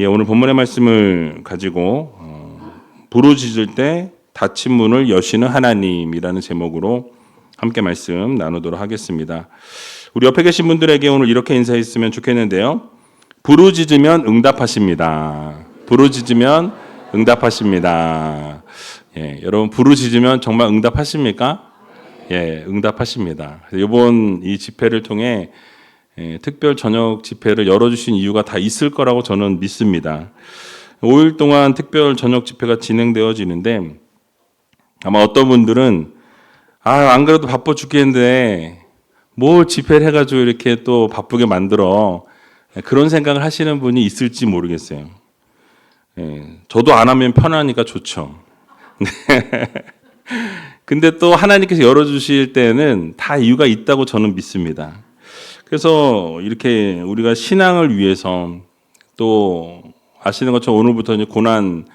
오늘 본문의 말씀을 가지고 부르짖을 때 닫힌 문을 여시는 하나님이라는 제목으로 함께 말씀 나누도록 하겠습니다. 우리 옆에 계신 분들에게 오늘 이렇게 인사했으면 좋겠는데요. 부르짖으면 응답하십니다. 부르짖으면 응답하십니다. 여러분 부르짖으면 정말 응답하십니까? 응답하십니다. 이번 이 집회를 통해 특별 저녁 집회를 열어주신 이유가 다 있을 거라고 저는 믿습니다. 5일 동안 특별 저녁 집회가 진행되어지는데 아마 어떤 분들은 안 그래도 바빠 죽겠는데 뭘 집회를 해가지고 이렇게 또 바쁘게 만들어, 그런 생각을 하시는 분이 있을지 모르겠어요. 저도 안 하면 편하니까 좋죠. 근데 또 하나님께서 열어주실 때는 다 이유가 있다고 저는 믿습니다. 그래서 이렇게 우리가 신앙을 위해서, 또 아시는 것처럼 오늘부터 이제 고난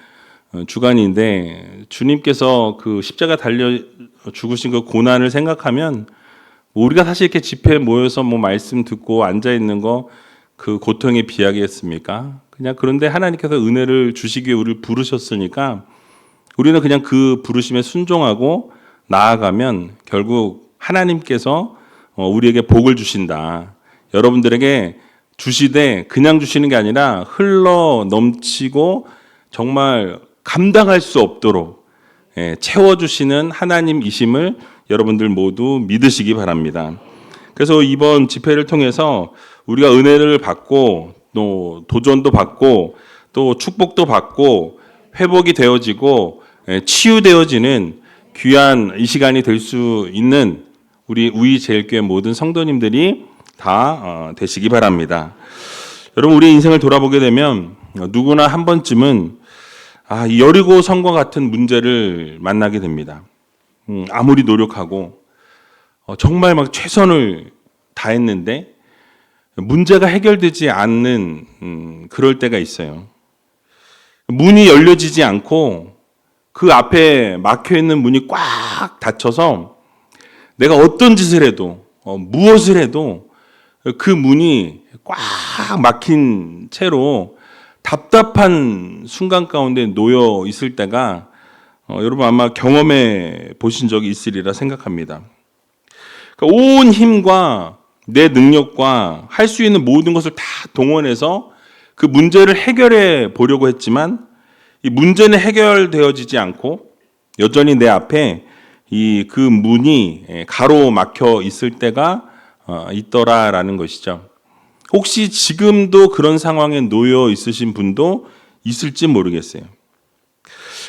주간인데 주님께서 그 십자가 달려 죽으신 그 고난을 생각하면 우리가 사실 이렇게 집회에 모여서 뭐 말씀 듣고 앉아 있는 거 그 고통에 비하겠습니까? 그냥 그런데 하나님께서 은혜를 주시기 위해 우리를 부르셨으니까 우리는 그냥 그 부르심에 순종하고 나아가면 결국 하나님께서 우리에게 복을 주신다. 여러분들에게 주시되 그냥 주시는 게 아니라 흘러 넘치고 정말 감당할 수 없도록 채워주시는 하나님이심을 여러분들 모두 믿으시기 바랍니다. 그래서 이번 집회를 통해서 우리가 은혜를 받고 또 도전도 받고 또 축복도 받고 회복이 되어지고 치유되어지는 귀한 이 시간이 될 수 있는 우리 우이제일교회 모든 성도님들이 다 되시기 바랍니다. 여러분, 우리 인생을 돌아보게 되면 누구나 한 번쯤은 이 여리고 성과 같은 문제를 만나게 됩니다. 아무리 노력하고 정말 막 최선을 다했는데 문제가 해결되지 않는 그럴 때가 있어요. 문이 열려지지 않고 그 앞에 막혀있는 문이 꽉 닫혀서 내가 어떤 짓을 해도 무엇을 해도 그 문이 꽉 막힌 채로 답답한 순간 가운데 놓여 있을 때가 여러분 아마 경험해 보신 적이 있으리라 생각합니다. 그러니까 온 힘과 내 능력과 할 수 있는 모든 것을 다 동원해서 그 문제를 해결해 보려고 했지만 이 문제는 해결되어지지 않고 여전히 내 앞에 그 문이 가로막혀 있을 때가 있더라라는 것이죠. 혹시 지금도 그런 상황에 놓여 있으신 분도 있을지 모르겠어요.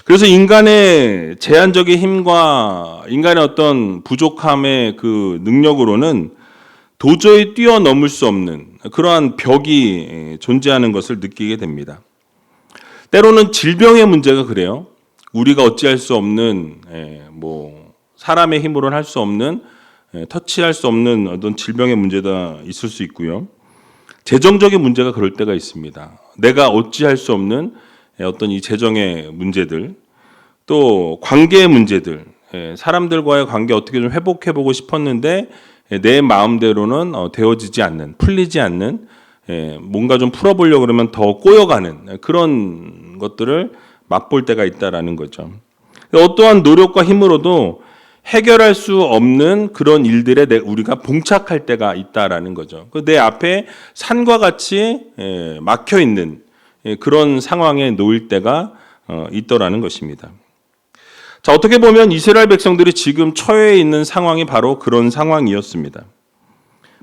그래서 인간의 제한적인 힘과 인간의 어떤 부족함의 그 능력으로는 도저히 뛰어넘을 수 없는 그러한 벽이 존재하는 것을 느끼게 됩니다. 때로는 질병의 문제가 그래요. 우리가 어찌할 수 없는 사람의 힘으로는 할 수 없는 터치할 수 없는 어떤 질병의 문제가 있을 수 있고요. 재정적인 문제가 그럴 때가 있습니다. 내가 어찌할 수 없는 어떤 이 재정의 문제들, 또 관계의 문제들, 사람들과의 관계 어떻게 좀 회복해보고 싶었는데 내 마음대로는 되어지지 않는, 풀리지 않는, 뭔가 좀 풀어보려고 그러면 더 꼬여가는 그런 것들을 맛볼 때가 있다라는 거죠. 어떠한 노력과 힘으로도 해결할 수 없는 그런 일들에 우리가 봉착할 때가 있다라는 거죠. 내 앞에 산과 같이 막혀 있는 그런 상황에 놓일 때가 있더라는 것입니다. 자, 어떻게 보면 이스라엘 백성들이 지금 처해 있는 상황이 바로 그런 상황이었습니다.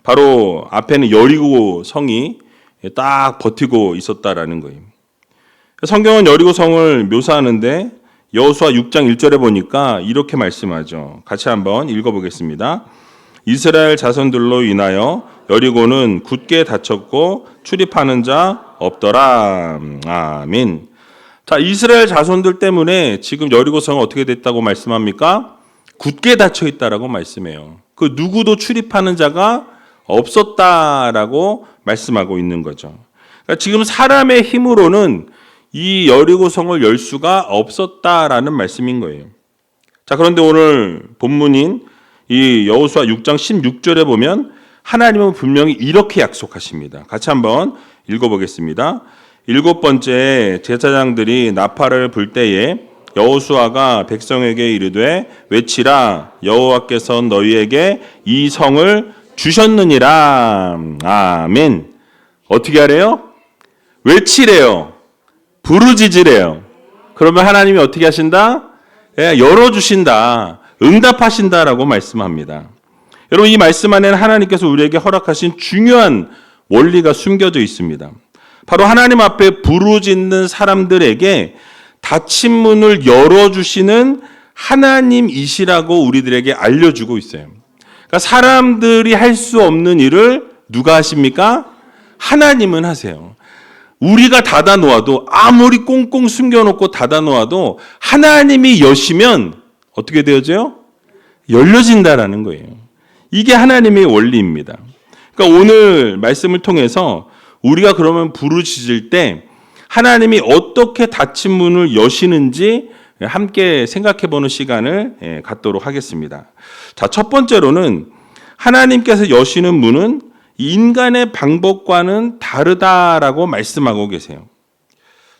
바로 앞에는 여리고 성이 딱 버티고 있었다라는 거예요. 성경은 여리고 성을 묘사하는데 여호수아 6장 1절에 보니까 이렇게 말씀하죠. 같이 한번 읽어보겠습니다. 이스라엘 자손들로 인하여 여리고는 굳게 닫혔고 출입하는 자 없더라. 아멘. 자, 이스라엘 자손들 때문에 지금 여리고성은 어떻게 됐다고 말씀합니까? 굳게 닫혀 있다라고 말씀해요. 그 누구도 출입하는 자가 없었다라고 말씀하고 있는 거죠. 그러니까 지금 사람의 힘으로는 이 여리고성을 열 수가 없었다라는 말씀인 거예요. 자, 그런데 오늘 본문인 이 여호수아 6장 16절에 보면 하나님은 분명히 이렇게 약속하십니다. 같이 한번 읽어보겠습니다. 7번째 제사장들이 나팔을 불 때에 여호수아가 백성에게 이르되 외치라 여호와께서 너희에게 이 성을 주셨느니라. 아멘. 어떻게 하래요? 외치래요. 부르짖으래요. 그러면 하나님이 어떻게 하신다? 열어주신다. 응답하신다라고 말씀합니다. 여러분, 이 말씀 안에는 하나님께서 우리에게 허락하신 중요한 원리가 숨겨져 있습니다. 바로 하나님 앞에 부르짖는 사람들에게 닫힌 문을 열어주시는 하나님이시라고 우리들에게 알려주고 있어요. 그러니까 사람들이 할 수 없는 일을 누가 하십니까? 하나님은 하세요. 우리가 닫아놓아도, 아무리 꽁꽁 숨겨놓고 닫아놓아도 하나님이 여시면 어떻게 되어져요? 열려진다라는 거예요. 이게 하나님의 원리입니다. 그러니까 오늘 말씀을 통해서 우리가 그러면 부르짖을 때 하나님이 어떻게 닫힌 문을 여시는지 함께 생각해보는 시간을 갖도록 하겠습니다. 자, 첫 번째로는 하나님께서 여시는 문은 인간의 방법과는 다르다라고 말씀하고 계세요.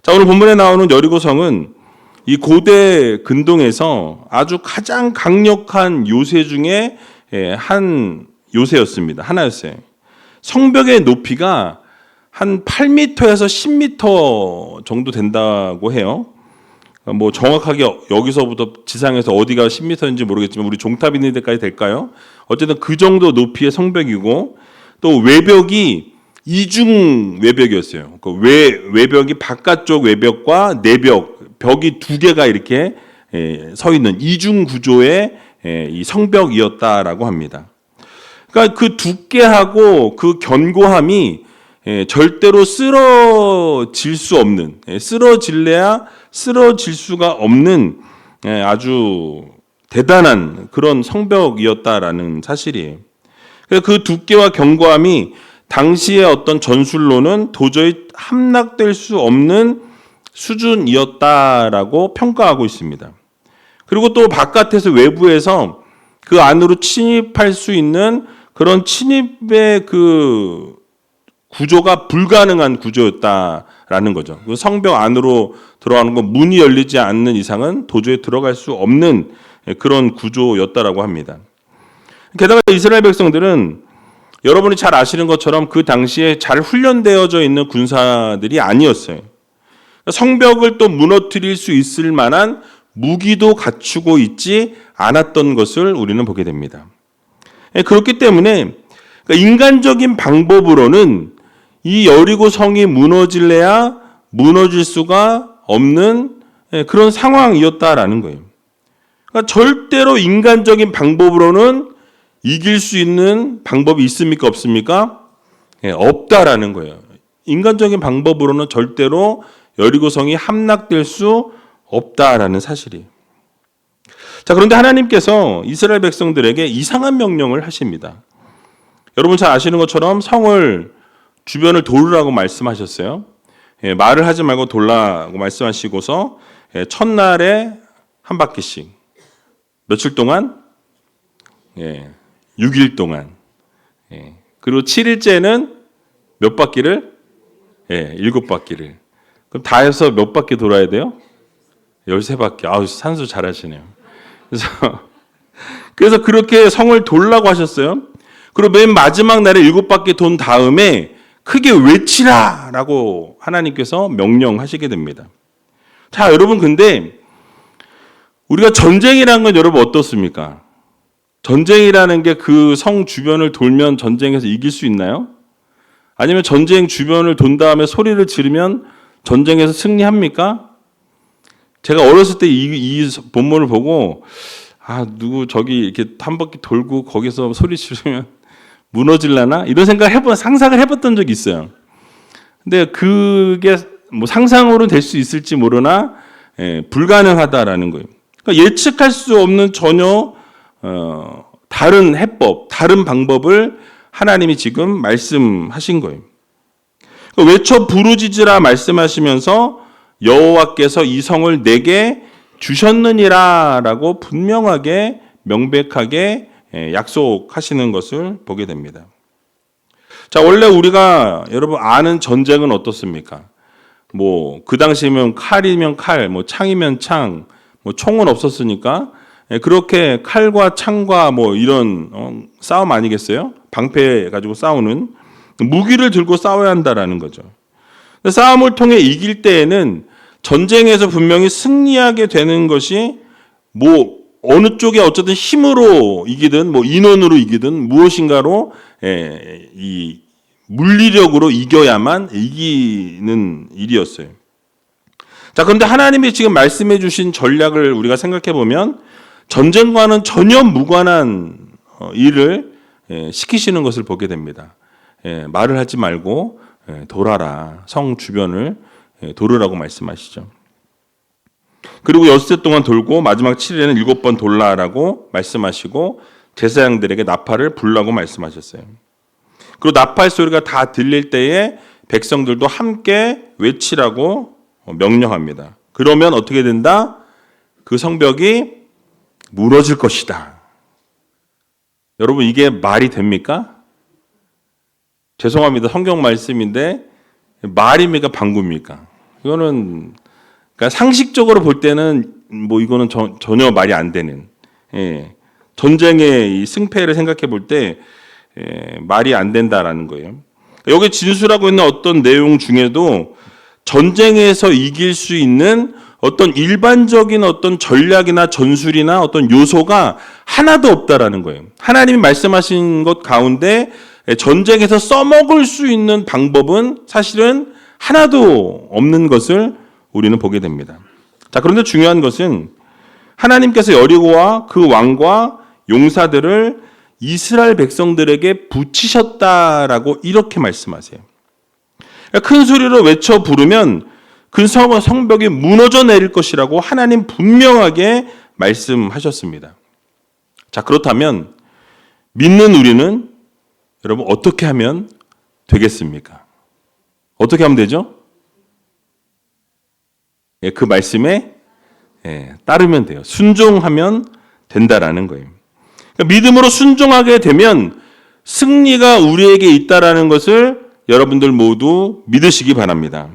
자, 오늘 본문에 나오는 여리고성은 이 고대 근동에서 아주 가장 강력한 요새 중에 한 요새였습니다. 하나였어요. 성벽의 높이가 한 8m에서 10m 정도 된다고 해요. 뭐 정확하게 여기서부터 지상에서 어디가 10m인지 모르겠지만 우리 종탑 있는 데까지 될까요? 어쨌든 그 정도 높이의 성벽이고, 또 외벽이 이중 외벽이었어요. 그 외벽이 바깥쪽 외벽과 내벽, 벽이 두 개가 이렇게 서 있는 이중 구조의 이 성벽이었다라고 합니다. 그러니까 그 두께하고 그 견고함이 절대로 쓰러질 수 없는, 쓰러질래야 쓰러질 수가 없는 아주 대단한 그런 성벽이었다라는 사실이에요. 그 두께와 견고함이 당시의 어떤 전술로는 도저히 함락될 수 없는 수준이었다라고 평가하고 있습니다. 그리고 또 바깥에서 외부에서 그 안으로 침입할 수 있는 그런 침입의 그 구조가 불가능한 구조였다라는 거죠. 그 성벽 안으로 들어가는 건 문이 열리지 않는 이상은 도저히 들어갈 수 없는 그런 구조였다라고 합니다. 게다가 이스라엘 백성들은 여러분이 잘 아시는 것처럼 그 당시에 잘 훈련되어져 있는 군사들이 아니었어요. 성벽을 또 무너뜨릴 수 있을 만한 무기도 갖추고 있지 않았던 것을 우리는 보게 됩니다. 그렇기 때문에 인간적인 방법으로는 이 여리고 성이 무너질래야 무너질 수가 없는 그런 상황이었다라는 거예요. 그러니까 절대로 인간적인 방법으로는 이길 수 있는 방법이 있습니까? 없습니까? 없다라는 거예요. 인간적인 방법으로는 절대로 여리고성이 함락될 수 없다라는 사실이에요. 자, 그런데 하나님께서 이스라엘 백성들에게 이상한 명령을 하십니다. 여러분 잘 아시는 것처럼 성을 주변을 돌으라고 말씀하셨어요. 말을 하지 말고 돌라고 말씀하시고서 첫날에 한 바퀴씩, 며칠 동안? 6일 동안. 그리고 7일째는 몇 바퀴를? 7바퀴를. 그럼 다 해서 몇 바퀴 돌아야 돼요? 13바퀴. 아우, 산수 잘하시네요. 그래서 그렇게 성을 돌라고 하셨어요. 그리고 맨 마지막 날에 7바퀴 돈 다음에 크게 외치라라고 하나님께서 명령하시게 됩니다. 자, 여러분, 근데 우리가 전쟁이라는 건 여러분 어떻습니까? 전쟁이라는 게 그 성 주변을 돌면 전쟁에서 이길 수 있나요? 아니면 전쟁 주변을 돈 다음에 소리를 지르면 전쟁에서 승리합니까? 제가 어렸을 때 이 본문을 보고 누구 저기 이렇게 한 바퀴 돌고 거기서 소리 지르면 무너질라나? 이런 상상을 해봤던 적이 있어요. 근데 그게 뭐 상상으로 될 수 있을지 모르나 불가능하다라는 거예요. 그러니까 예측할 수 없는 전혀 다른 해법, 다른 방법을 하나님이 지금 말씀하신 거예요. 그러니까 외쳐 부르짖으라 말씀하시면서 여호와께서 이 성을 내게 주셨느니라라고 분명하게 명백하게 약속하시는 것을 보게 됩니다. 자, 원래 우리가 여러분 아는 전쟁은 어떻습니까? 뭐 그 당시면 칼이면 칼, 뭐 창이면 창, 뭐 총은 없었으니까 그렇게 칼과 창과 뭐 이런 싸움 아니겠어요? 방패 가지고 싸우는 무기를 들고 싸워야 한다라는 거죠. 싸움을 통해 이길 때에는 전쟁에서 분명히 승리하게 되는 것이 뭐 어느 쪽에 어쨌든 힘으로 이기든 뭐 인원으로 이기든 무엇인가로 이 물리력으로 이겨야만 이기는 일이었어요. 자, 그런데 하나님이 지금 말씀해 주신 전략을 우리가 생각해 보면 전쟁과는 전혀 무관한 일을 시키시는 것을 보게 됩니다. 말을 하지 말고 돌아라. 성 주변을 돌으라고 말씀하시죠. 그리고 6세 동안 돌고 마지막 7일에는 7번 돌라라고 말씀하시고 제사장들에게 나팔을 불라고 말씀하셨어요. 그리고 나팔 소리가 다 들릴 때에 백성들도 함께 외치라고 명령합니다. 그러면 어떻게 된다? 그 성벽이 무너질 것이다. 여러분, 이게 말이 됩니까? 죄송합니다. 성경 말씀인데 말입니까? 방구입니까? 이거는 그러니까 상식적으로 볼 때는 뭐 이거는 전혀 말이 안 되는 전쟁의 이 승패를 생각해 볼 때 말이 안 된다라는 거예요. 여기 진술하고 있는 어떤 내용 중에도 전쟁에서 이길 수 있는 어떤 일반적인 어떤 전략이나 전술이나 어떤 요소가 하나도 없다라는 거예요. 하나님이 말씀하신 것 가운데 전쟁에서 써먹을 수 있는 방법은 사실은 하나도 없는 것을 우리는 보게 됩니다. 자, 그런데 중요한 것은 하나님께서 여리고와 그 왕과 용사들을 이스라엘 백성들에게 붙이셨다라고 이렇게 말씀하세요. 큰 소리로 외쳐 부르면 그 성벽이 무너져 내릴 것이라고 하나님 분명하게 말씀하셨습니다. 자, 그렇다면 믿는 우리는 여러분 어떻게 하면 되겠습니까? 어떻게 하면 되죠? 그 말씀에 따르면 돼요. 순종하면 된다라는 거예요. 그러니까 믿음으로 순종하게 되면 승리가 우리에게 있다라는 것을 여러분들 모두 믿으시기 바랍니다.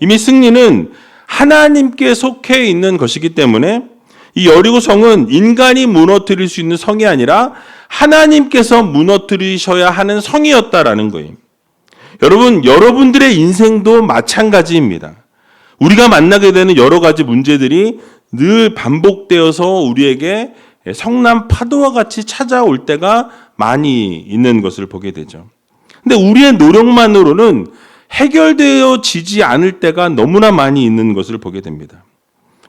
이미 승리는 하나님께 속해 있는 것이기 때문에 이 여리고 성은 인간이 무너뜨릴 수 있는 성이 아니라 하나님께서 무너뜨리셔야 하는 성이었다라는 거예요. 여러분, 여러분들의 인생도 마찬가지입니다. 우리가 만나게 되는 여러 가지 문제들이 늘 반복되어서 우리에게 성난 파도와 같이 찾아올 때가 많이 있는 것을 보게 되죠. 근데 우리의 노력만으로는 해결되어지지 않을 때가 너무나 많이 있는 것을 보게 됩니다.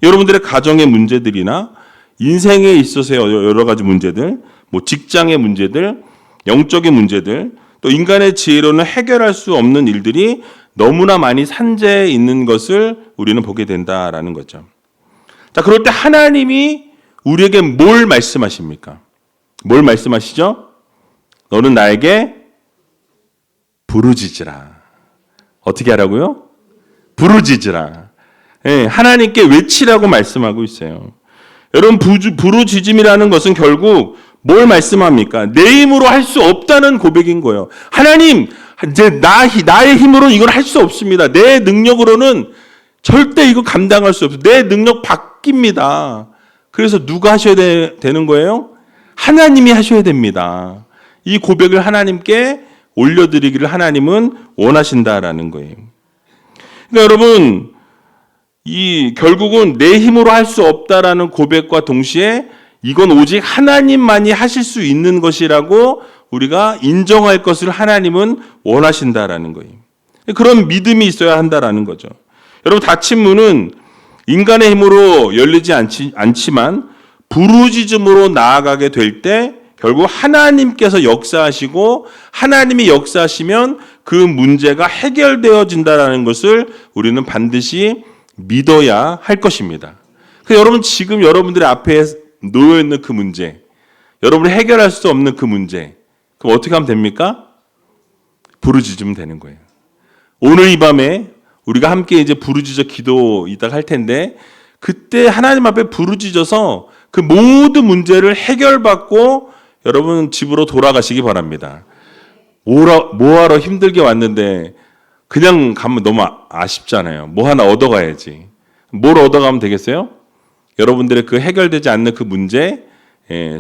여러분들의 가정의 문제들이나 인생에 있어서 여러 가지 문제들, 뭐 직장의 문제들, 영적인 문제들, 또 인간의 지혜로는 해결할 수 없는 일들이 너무나 많이 산재해 있는 것을 우리는 보게 된다라는 거죠. 자, 그럴 때 하나님이 우리에게 뭘 말씀하십니까? 뭘 말씀하시죠? 너는 나에게 부르짖으라. 어떻게 하라고요? 부르짖으라. 하나님께 외치라고 말씀하고 있어요. 여러분, 부르짖음이라는 것은 결국 뭘 말씀합니까? 내 힘으로 할 수 없다는 고백인 거예요. 하나님, 이제 나의 힘으로는 이걸 할 수 없습니다. 내 능력으로는 절대 이거 감당할 수 없어요. 내 능력 바뀝니다. 그래서 누가 하셔야 되는 거예요? 하나님이 하셔야 됩니다. 이 고백을 하나님께 올려드리기를 하나님은 원하신다라는 거예요. 그러니까 여러분, 결국은 내 힘으로 할 수 없다라는 고백과 동시에 이건 오직 하나님만이 하실 수 있는 것이라고 우리가 인정할 것을 하나님은 원하신다라는 거예요. 그런 믿음이 있어야 한다라는 거죠. 여러분, 닫힌 문은 인간의 힘으로 열리지 않지만 부르짖음으로 나아가게 될 때 결국 하나님께서 역사하시고 하나님이 역사하시면 그 문제가 해결되어진다라는 것을 우리는 반드시 믿어야 할 것입니다. 그래서 여러분, 지금 여러분들의 앞에 놓여 있는 그 문제, 여러분이 해결할 수 없는 그 문제, 그럼 어떻게 하면 됩니까? 부르짖으면 되는 거예요. 오늘 이 밤에 우리가 함께 이제 부르짖어 기도 이따가 할 텐데, 그때 하나님 앞에 부르짖어서 그 모든 문제를 해결받고 여러분 집으로 돌아가시기 바랍니다. 뭐하러 힘들게 왔는데 그냥 가면 너무 아쉽잖아요. 뭐 하나 얻어가야지. 뭘 얻어가면 되겠어요? 여러분들의 그 해결되지 않는 그 문제,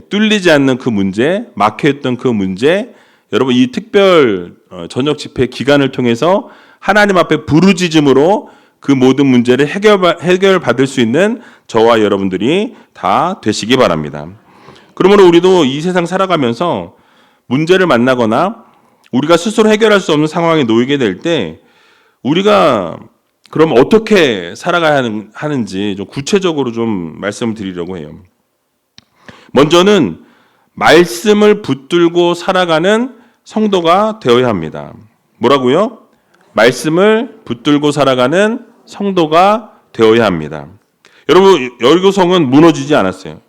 뚫리지 않는 그 문제, 막혀있던 그 문제, 여러분 이 특별 저녁 집회 기간을 통해서 하나님 앞에 부르짖음으로 그 모든 문제를 해결받을 수 있는 저와 여러분들이 다 되시기 바랍니다. 그러므로 우리도 이 세상 살아가면서 문제를 만나거나 우리가 스스로 해결할 수 없는 상황에 놓이게 될 때 우리가 그럼 어떻게 살아가야 하는지 좀 구체적으로 좀 말씀을 드리려고 해요. 먼저는 말씀을 붙들고 살아가는 성도가 되어야 합니다. 뭐라고요? 말씀을 붙들고 살아가는 성도가 되어야 합니다. 여러분, 여리고성은 무너지지 않았어요.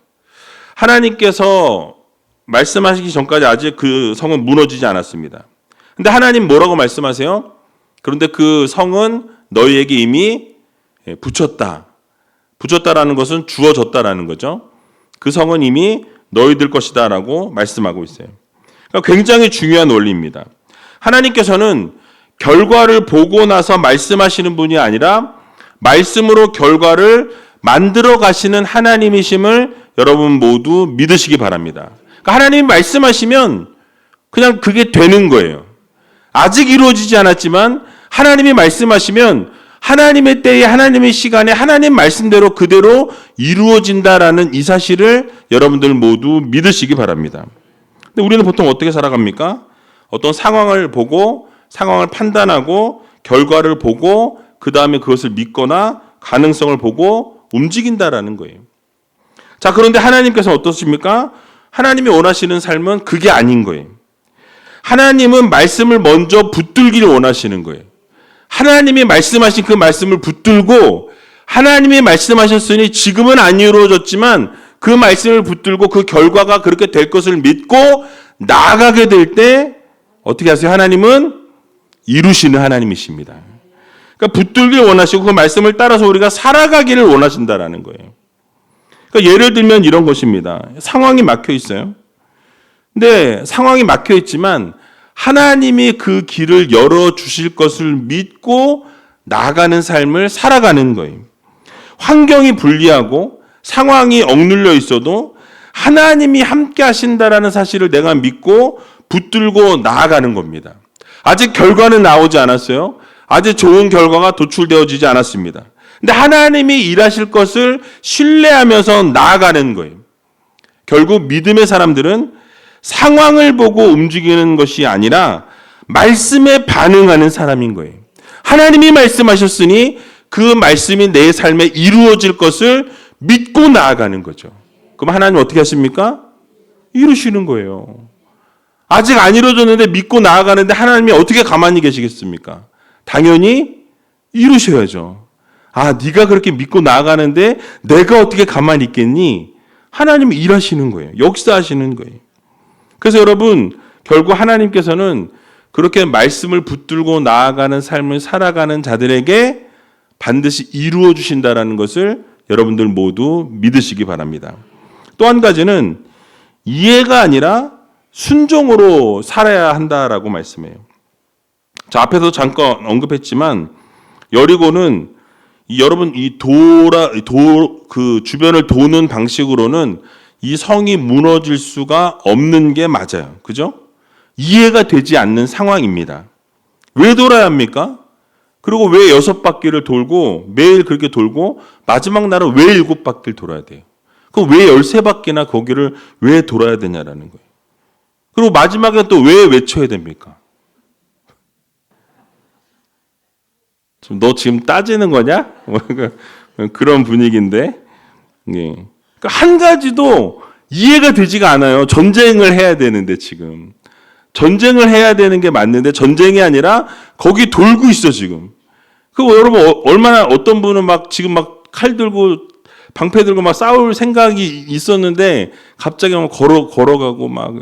하나님께서 말씀하시기 전까지 아직 그 성은 무너지지 않았습니다. 근데 하나님 뭐라고 말씀하세요? 그런데 그 성은 너희에게 이미 붙였다. 붙였다라는 것은 주어졌다라는 거죠. 그 성은 이미 너희들 것이다라고 말씀하고 있어요. 그러니까 굉장히 중요한 원리입니다. 하나님께서는 결과를 보고 나서 말씀하시는 분이 아니라 말씀으로 결과를 만들어 가시는 하나님이심을 여러분 모두 믿으시기 바랍니다. 그러니까 하나님이 말씀하시면 그냥 그게 되는 거예요. 아직 이루어지지 않았지만 하나님이 말씀하시면 하나님의 때에 하나님의 시간에 하나님 말씀대로 그대로 이루어진다라는 이 사실을 여러분들 모두 믿으시기 바랍니다. 근데 우리는 보통 어떻게 살아갑니까? 어떤 상황을 보고 상황을 판단하고 결과를 보고 그 다음에 그것을 믿거나 가능성을 보고 움직인다라는 거예요. 자, 그런데 하나님께서는 어떠십니까? 하나님이 원하시는 삶은 그게 아닌 거예요. 하나님은 말씀을 먼저 붙들기를 원하시는 거예요. 하나님이 말씀하신 그 말씀을 붙들고 하나님이 말씀하셨으니 지금은 안 이루어졌지만 그 말씀을 붙들고 그 결과가 그렇게 될 것을 믿고 나아가게 될 때 어떻게 하세요? 하나님은 이루시는 하나님이십니다. 그러니까 붙들기를 원하시고 그 말씀을 따라서 우리가 살아가기를 원하신다라는 거예요. 그러니까 예를 들면 이런 것입니다. 상황이 막혀 있어요. 근데 상황이 막혀 있지만 하나님이 그 길을 열어 주실 것을 믿고 나아가는 삶을 살아가는 거예요. 환경이 불리하고 상황이 억눌려 있어도 하나님이 함께 하신다라는 사실을 내가 믿고 붙들고 나아가는 겁니다. 아직 결과는 나오지 않았어요. 아직 좋은 결과가 도출되어지지 않았습니다. 근데 하나님이 일하실 것을 신뢰하면서 나아가는 거예요. 결국 믿음의 사람들은 상황을 보고 움직이는 것이 아니라 말씀에 반응하는 사람인 거예요. 하나님이 말씀하셨으니 그 말씀이 내 삶에 이루어질 것을 믿고 나아가는 거죠. 그럼 하나님 어떻게 하십니까? 이루시는 거예요. 아직 안 이루어졌는데 믿고 나아가는데 하나님이 어떻게 가만히 계시겠습니까? 당연히 이루셔야죠. 아, 네가 그렇게 믿고 나아가는데 내가 어떻게 가만히 있겠니? 하나님이 일하시는 거예요. 역사하시는 거예요. 그래서 여러분, 결국 하나님께서는 그렇게 말씀을 붙들고 나아가는 삶을 살아가는 자들에게 반드시 이루어 주신다라는 것을 여러분들 모두 믿으시기 바랍니다. 또 한 가지는 이해가 아니라 순종으로 살아야 한다라고 말씀해요. 자, 앞에서 잠깐 언급했지만 여리고는 여러분 그 주변을 도는 방식으로는 이 성이 무너질 수가 없는 게 맞아요. 그죠? 이해가 되지 않는 상황입니다. 왜 돌아야 합니까? 그리고 왜 6바퀴를 돌고 매일 그렇게 돌고 마지막 날은 왜 7바퀴를 돌아야 돼요? 그럼 왜 13바퀴나 거기를 왜 돌아야 되냐라는 거예요. 그리고 마지막에 또 왜 외쳐야 됩니까? 너 지금 따지는 거냐? 그런 분위기인데. 그러니까 한 가지도 이해가 되지가 않아요. 전쟁을 해야 되는데 지금. 전쟁을 해야 되는 게 맞는데 전쟁이 아니라 거기 돌고 있어 지금. 그 여러분 얼마나 어떤 분은 막 지금 막 칼 들고 방패 들고 막 싸울 생각이 있었는데 갑자기 막 걸어가고 막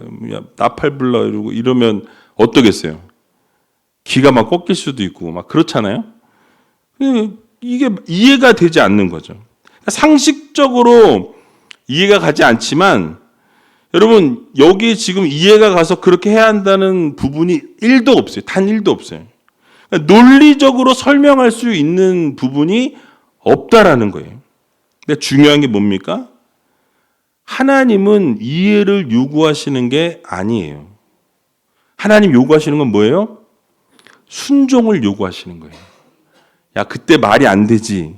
나팔 불러 이러면 어떠겠어요? 기가 막 꺾일 수도 있고 막 그렇잖아요. 이게 이해가 되지 않는 거죠. 상식적으로 이해가 가지 않지만 여러분 여기 지금 이해가 가서 그렇게 해야 한다는 부분이 1도 없어요. 단 1도 없어요. 그러니까 논리적으로 설명할 수 있는 부분이 없다라는 거예요. 근데 중요한 게 뭡니까? 하나님은 이해를 요구하시는 게 아니에요. 하나님 요구하시는 건 뭐예요? 순종을 요구하시는 거예요. 야, 그때 말이 안 되지.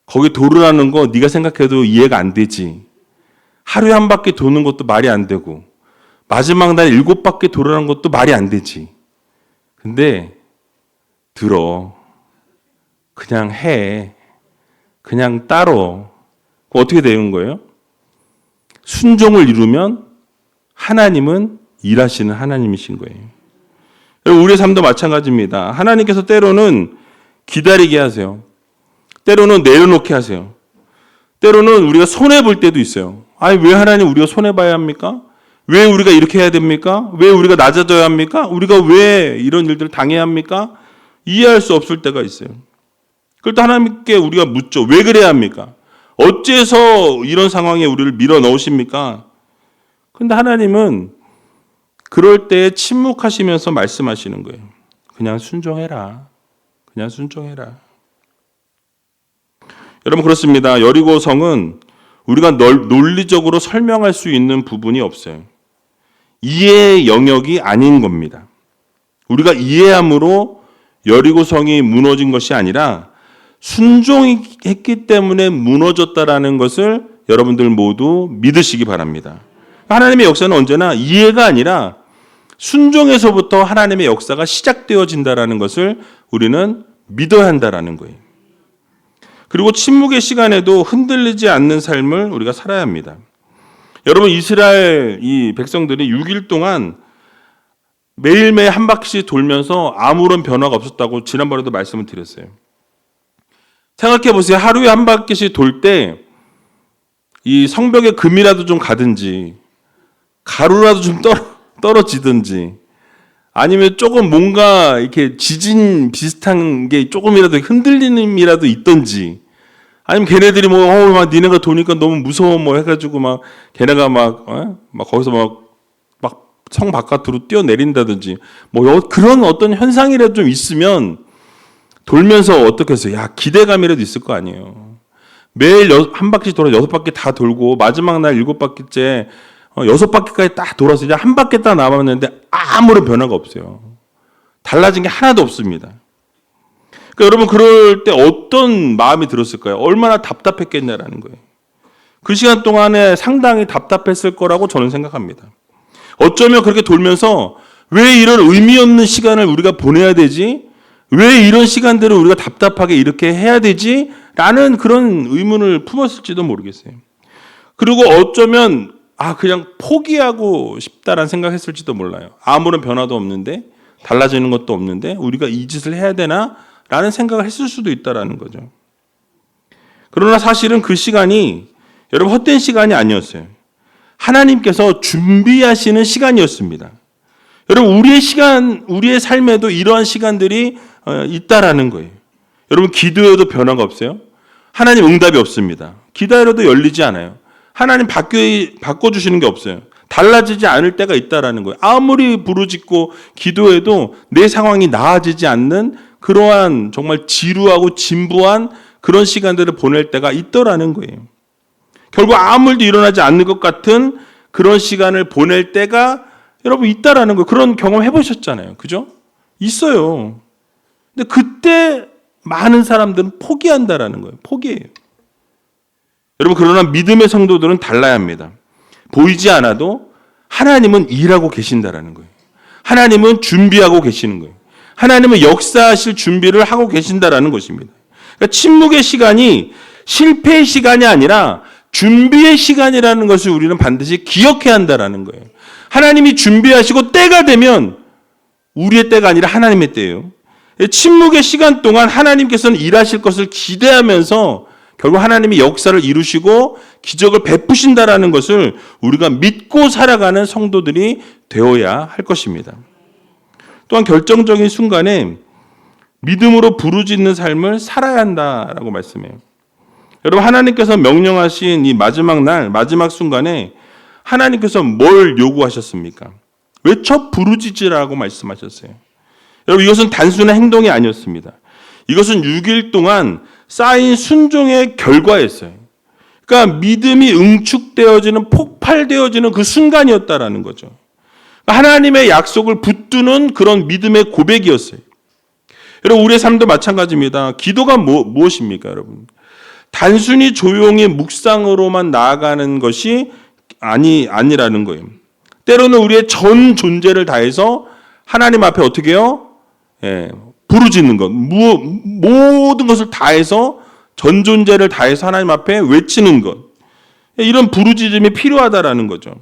거기 도르라는 거 네가 생각해도 이해가 안 되지. 하루에 한 바퀴 도는 것도 말이 안 되고 마지막 날 7바퀴 도르라는 것도 말이 안 되지. 근데 들어. 그냥 해. 그냥 따로. 어떻게 되는 거예요? 순종을 이루면 하나님은 일하시는 하나님이신 거예요. 우리의 삶도 마찬가지입니다. 하나님께서 때로는 기다리게 하세요. 때로는 내려놓게 하세요. 때로는 우리가 손해볼 때도 있어요. 아니, 왜 하나님 우리가 손해봐야 합니까? 왜 우리가 이렇게 해야 됩니까? 왜 우리가 낮아져야 합니까? 우리가 왜 이런 일들을 당해야 합니까? 이해할 수 없을 때가 있어요. 그럴 때 하나님께 우리가 묻죠. 왜 그래야 합니까? 어째서 이런 상황에 우리를 밀어 넣으십니까? 그런데 하나님은 그럴 때 침묵하시면서 말씀하시는 거예요. 그냥 순종해라. 그냥 순종해라. 여러분 그렇습니다. 여리고성은 우리가 논리적으로 설명할 수 있는 부분이 없어요. 이해의 영역이 아닌 겁니다. 우리가 이해함으로 여리고성이 무너진 것이 아니라 순종했기 때문에 무너졌다라는 것을 여러분들 모두 믿으시기 바랍니다. 하나님의 역사는 언제나 이해가 아니라 순종에서부터 하나님의 역사가 시작되어진다라는 것을 우리는 믿어야 한다라는 거예요. 그리고 침묵의 시간에도 흔들리지 않는 삶을 우리가 살아야 합니다. 여러분 이스라엘 이 백성들이 6일 동안 매일매일 한 바퀴씩 돌면서 아무런 변화가 없었다고 지난번에도 말씀을 드렸어요. 생각해 보세요. 하루에 한 바퀴씩 돌 때 이 성벽에 금이라도 좀 가든지 가루라도 좀 떨어지든지 아니면 조금 뭔가 이렇게 지진 비슷한 게 조금이라도 흔들림이라도 있던지 아니면 걔네들이 막 니네가 도니까 너무 무서워 해가지고 막 걔네가 막 거기서 막 성 바깥으로 뛰어내린다든지 그런 어떤 현상이라도 좀 있으면 돌면서 어떻게 했어요? 야, 기대감이라도 있을 거 아니에요. 매일 한 바퀴 돌아 6바퀴 다 돌고 마지막 날 7바퀴째 6바퀴까지 딱 돌아서 이제 한 바퀴 딱 남았는데 아무런 변화가 없어요. 달라진 게 하나도 없습니다. 그러니까 여러분 그럴 때 어떤 마음이 들었을까요? 얼마나 답답했겠냐라는 거예요. 그 시간 동안에 상당히 답답했을 거라고 저는 생각합니다. 어쩌면 그렇게 돌면서 왜 이런 의미 없는 시간을 우리가 보내야 되지? 왜 이런 시간들을 우리가 답답하게 이렇게 해야 되지? 라는 그런 의문을 품었을지도 모르겠어요. 그리고 어쩌면 그냥 포기하고 싶다라는 생각했을지도 몰라요. 아무런 변화도 없는데 달라지는 것도 없는데 우리가 이 짓을 해야 되나? 라는 생각을 했을 수도 있다라는 거죠. 그러나 사실은 그 시간이 여러분 헛된 시간이 아니었어요. 하나님께서 준비하시는 시간이었습니다. 여러분 우리의 삶에도 이러한 시간들이 있다라는 거예요. 여러분 기도해도 변화가 없어요. 하나님 응답이 없습니다. 기다려도 열리지 않아요. 하나님 바꿔주시는 게 없어요. 달라지지 않을 때가 있다라는 거예요. 아무리 부르짖고 기도해도 내 상황이 나아지지 않는 그러한 정말 지루하고 진부한 그런 시간들을 보낼 때가 있더라는 거예요. 결국 아무 일도 일어나지 않는 것 같은 그런 시간을 보낼 때가 여러분 있다라는 거예요. 그런 경험 해보셨잖아요. 그죠? 있어요. 근데 그때 많은 사람들은 포기한다라는 거예요. 포기해요. 여러분 그러나 믿음의 성도들은 달라야 합니다. 보이지 않아도 하나님은 일하고 계신다라는 거예요. 하나님은 준비하고 계시는 거예요. 하나님은 역사하실 준비를 하고 계신다라는 것입니다. 그러니까 침묵의 시간이 실패의 시간이 아니라 준비의 시간이라는 것을 우리는 반드시 기억해야 한다라는 거예요. 하나님이 준비하시고 때가 되면 우리의 때가 아니라 하나님의 때예요. 침묵의 시간 동안 하나님께서는 일하실 것을 기대하면서 결국 하나님이 역사를 이루시고 기적을 베푸신다라는 것을 우리가 믿고 살아가는 성도들이 되어야 할 것입니다. 또한 결정적인 순간에 믿음으로 부르짖는 삶을 살아야 한다라고 말씀해요. 여러분 하나님께서 명령하신 이 마지막 날, 마지막 순간에 하나님께서 뭘 요구하셨습니까? 외쳐 부르짖으라고 말씀하셨어요. 여러분, 이것은 단순한 행동이 아니었습니다. 이것은 6일 동안 쌓인 순종의 결과였어요. 그러니까 믿음이 응축되어지는, 폭발되어지는 그 순간이었다라는 거죠. 하나님의 약속을 붙드는 그런 믿음의 고백이었어요. 여러분, 우리의 삶도 마찬가지입니다. 기도가 무엇입니까, 여러분? 단순히 조용히 묵상으로만 나아가는 것이 아니라는 거예요. 때로는 우리의 전 존재를 다해서 하나님 앞에 어떻게 해요? 부르짖는 것. 모든 것을 다해서, 전 존재를 다해서 하나님 앞에 외치는 것. 이런 부르짖음이 필요하다라는 거죠.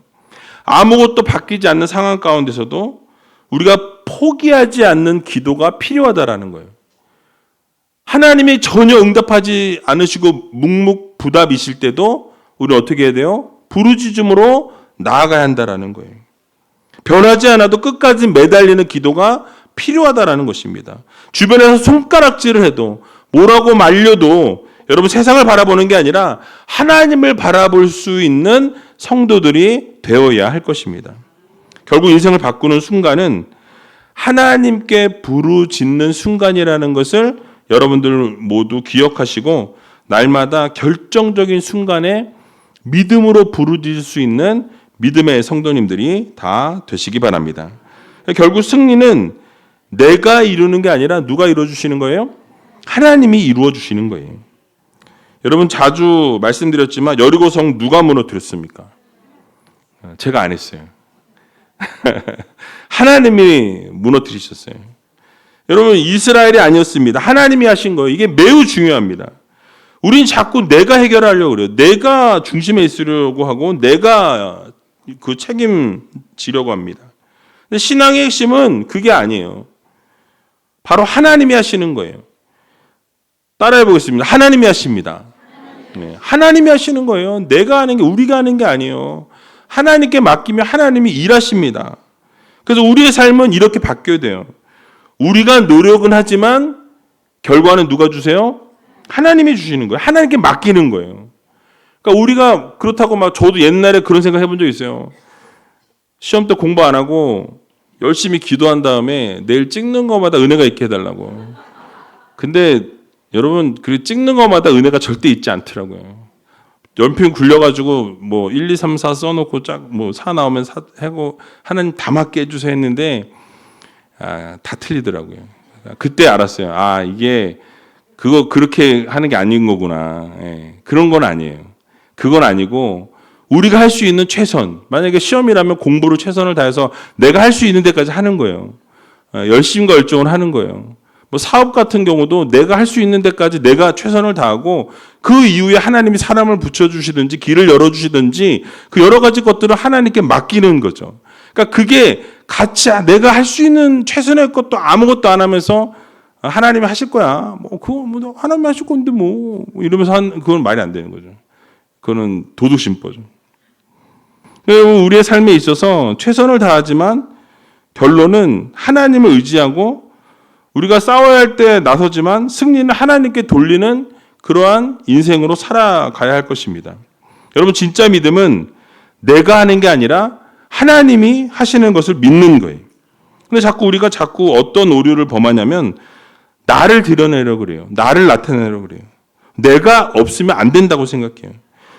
아무것도 바뀌지 않는 상황 가운데서도 우리가 포기하지 않는 기도가 필요하다라는 거예요. 하나님이 전혀 응답하지 않으시고 묵묵부답이실 때도 우리는 어떻게 해야 돼요? 부르짖음으로 나아가야 한다라는 거예요. 변하지 않아도 끝까지 매달리는 기도가 필요하다라는 것입니다. 주변에서 손가락질을 해도, 뭐라고 말려도 여러분, 세상을 바라보는 게 아니라 하나님을 바라볼 수 있는 성도들이 되어야 할 것입니다. 결국 인생을 바꾸는 순간은 하나님께 부르짖는 순간이라는 것을 여러분들 모두 기억하시고, 날마다 결정적인 순간에 믿음으로 부르짖을 수 있는 믿음의 성도님들이 다 되시기 바랍니다. 결국 승리는 내가 이루는 게 아니라 누가 이루어주시는 거예요? 하나님이 이루어주시는 거예요. 여러분, 자주 말씀드렸지만 여리고성 누가 무너뜨렸습니까? 제가 안 했어요. 하나님이 무너뜨리셨어요. 여러분, 이스라엘이 아니었습니다. 하나님이 하신 거예요. 이게 매우 중요합니다. 우린 자꾸 내가 해결하려고 그래요. 내가 중심에 있으려고 하고 내가 그 책임지려고 합니다. 근데 신앙의 핵심은 그게 아니에요. 바로 하나님이 하시는 거예요. 따라해 보겠습니다. 하나님이 하십니다. 하나님이 하시는 거예요. 내가 하는 게, 우리가 하는 게 아니에요. 하나님께 맡기면 하나님이 일하십니다. 그래서 우리의 삶은 이렇게 바뀌어야 돼요. 우리가 노력은 하지만 결과는 누가 주세요? 하나님이 주시는 거예요. 하나님께 맡기는 거예요. 그러니까 우리가 그렇다고 막, 저도 옛날에 그런 생각 해본 적 있어요. 시험 때 공부 안 하고 열심히 기도한 다음에 내일 찍는 것마다 은혜가 있게 해달라고. 근데 여러분, 그 찍는 것마다 은혜가 절대 있지 않더라고요. 연필 굴려가지고 뭐 1, 2, 3, 4 써놓고 뭐 4 나오면 4 하고 하나님 다 맞게 해주세요 했는데 다 틀리더라고요. 그때 알았어요. 이게 그거 그렇게 하는 게 아닌 거구나. 그런 건 아니에요. 그건 아니고 우리가 할 수 있는 최선. 만약에 시험이라면 공부를 최선을 다해서 내가 할 수 있는 데까지 하는 거예요. 열심과 열정을 하는 거예요. 뭐 사업 같은 경우도 내가 할 수 있는 데까지 내가 최선을 다하고 그 이후에 하나님이 사람을 붙여주시든지 길을 열어주시든지 그 여러 가지 것들을 하나님께 맡기는 거죠. 그러니까 그게 같이 내가 할 수 있는 최선의 것도 아무것도 안 하면서 하나님이 하실 거야. 뭐 그거 뭐 하나님이 하실 건데 뭐 이러면서 그건 말이 안 되는 거죠. 그거는 도둑심보죠. 우리의 삶에 있어서 최선을 다하지만 결론은 하나님을 의지하고 우리가 싸워야 할 때 나서지만 승리는 하나님께 돌리는 그러한 인생으로 살아가야 할 것입니다. 여러분, 진짜 믿음은 내가 하는 게 아니라 하나님이 하시는 것을 믿는 거예요. 근데 우리가 자꾸 어떤 오류를 범하냐면 나를 드러내려고 그래요. 나를 나타내려고 그래요. 내가 없으면 안 된다고 생각해요.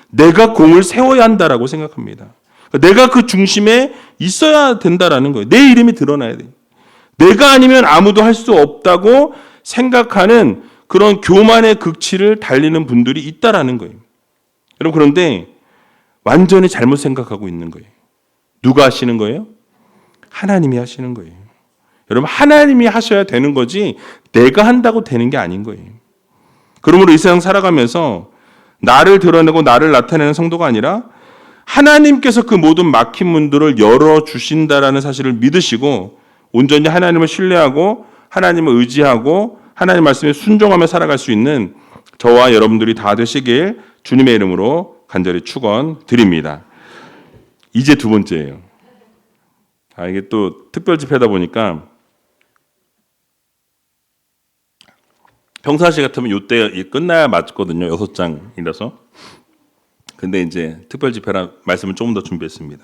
내가 공을 세워야 한다라고 생각합니다. 내가 그 중심에 있어야 된다라는 거예요. 내 이름이 드러나야 돼요. 내가 아니면 아무도 할 수 없다고 생각하는 그런 교만의 극치를 달리는 분들이 있다라는 거예요. 여러분, 그런데 완전히 잘못 생각하고 있는 거예요. 누가 하시는 거예요? 하나님이 하시는 거예요. 여러분, 하나님이 하셔야 되는 거지 내가 한다고 되는 게 아닌 거예요. 그러므로 이 세상 살아가면서 나를 드러내고 나를 나타내는 성도가 아니라 하나님께서 그 모든 막힌 문들을 열어주신다라는 사실을 믿으시고 온전히 하나님을 신뢰하고 하나님을 의지하고 하나님 말씀에 순종하며 살아갈 수 있는 저와 여러분들이 다 되시길 주님의 이름으로 간절히 축원드립니다. 이제 두 번째예요. 이게 또 특별 집회다 보니까 평상시 같으면 이때 끝나야 맞거든요. 6장이라서. 근데 이제 특별 집회라 말씀을 조금 더 준비했습니다.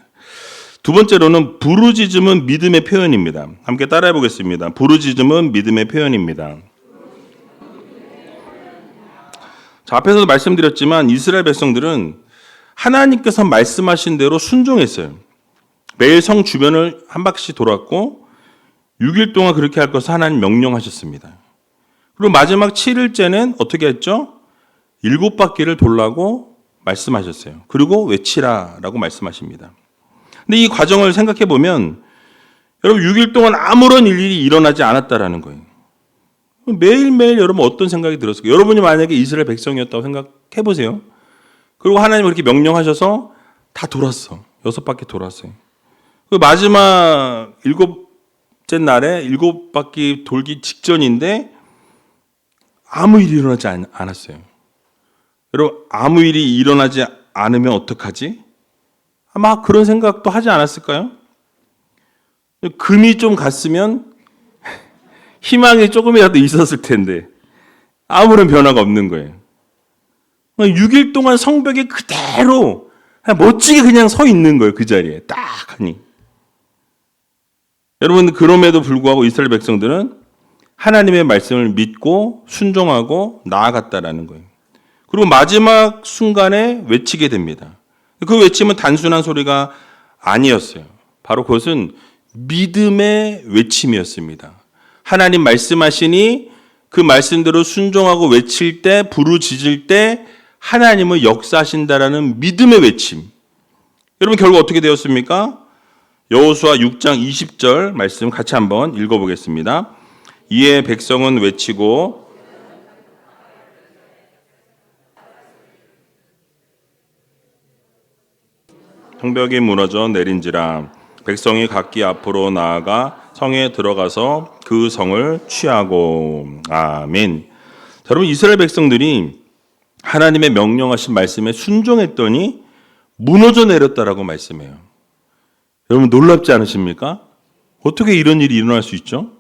두 번째로는 부르짖음은 믿음의 표현입니다. 함께 따라해 보겠습니다. 부르짖음은 믿음의 표현입니다. 자, 앞에서도 말씀드렸지만 이스라엘 백성들은 하나님께서 말씀하신 대로 순종했어요. 매일 성 주변을 한 바퀴씩 돌았고 6일 동안 그렇게 할 것을 하나님 명령하셨습니다. 그리고 마지막 7일째는 어떻게 했죠? 7바퀴를 돌라고 말씀하셨어요. 그리고 외치라라고 말씀하십니다. 근데 이 과정을 생각해 보면 여러분 6일 동안 아무런 일이 일어나지 않았다라는 거예요. 매일매일 여러분 어떤 생각이 들었을까요? 여러분이 만약에 이스라엘 백성이었다고 생각해 보세요. 그리고 하나님 그렇게 명령하셔서 다 돌았어. 6바퀴 돌았어요. 그 마지막 7째 날에 7바퀴 돌기 직전인데 아무 일이 일어나지 않았어요. 여러분 아무 일이 일어나지 않으면 어떡하지? 아마 그런 생각도 하지 않았을까요? 금이 좀 갔으면 희망이 조금이라도 있었을 텐데 아무런 변화가 없는 거예요. 6일 동안 성벽에 그대로 멋지게 그냥 서 있는 거예요. 그 자리에 딱 하니. 여러분 그럼에도 불구하고 이스라엘 백성들은 하나님의 말씀을 믿고 순종하고 나아갔다라는 거예요. 그리고 마지막 순간에 외치게 됩니다. 그 외침은 단순한 소리가 아니었어요. 바로 그것은 믿음의 외침이었습니다. 하나님 말씀하시니 그 말씀대로 순종하고 외칠 때, 부르짖을 때 하나님은 역사하신다라는 믿음의 외침. 여러분 결국 어떻게 되었습니까? 여호수아 6장 20절 말씀 같이 한번 읽어보겠습니다. 이에 백성은 외치고 성벽이 무너져 내린지라 백성이 각기 앞으로 나아가 성에 들어가서 그 성을 취하고. 아멘. 여러분 이스라엘 백성들이 하나님의 명령하신 말씀에 순종했더니 무너져 내렸다라고 말씀해요. 여러분 놀랍지 않으십니까? 어떻게 이런 일이 일어날 수 있죠?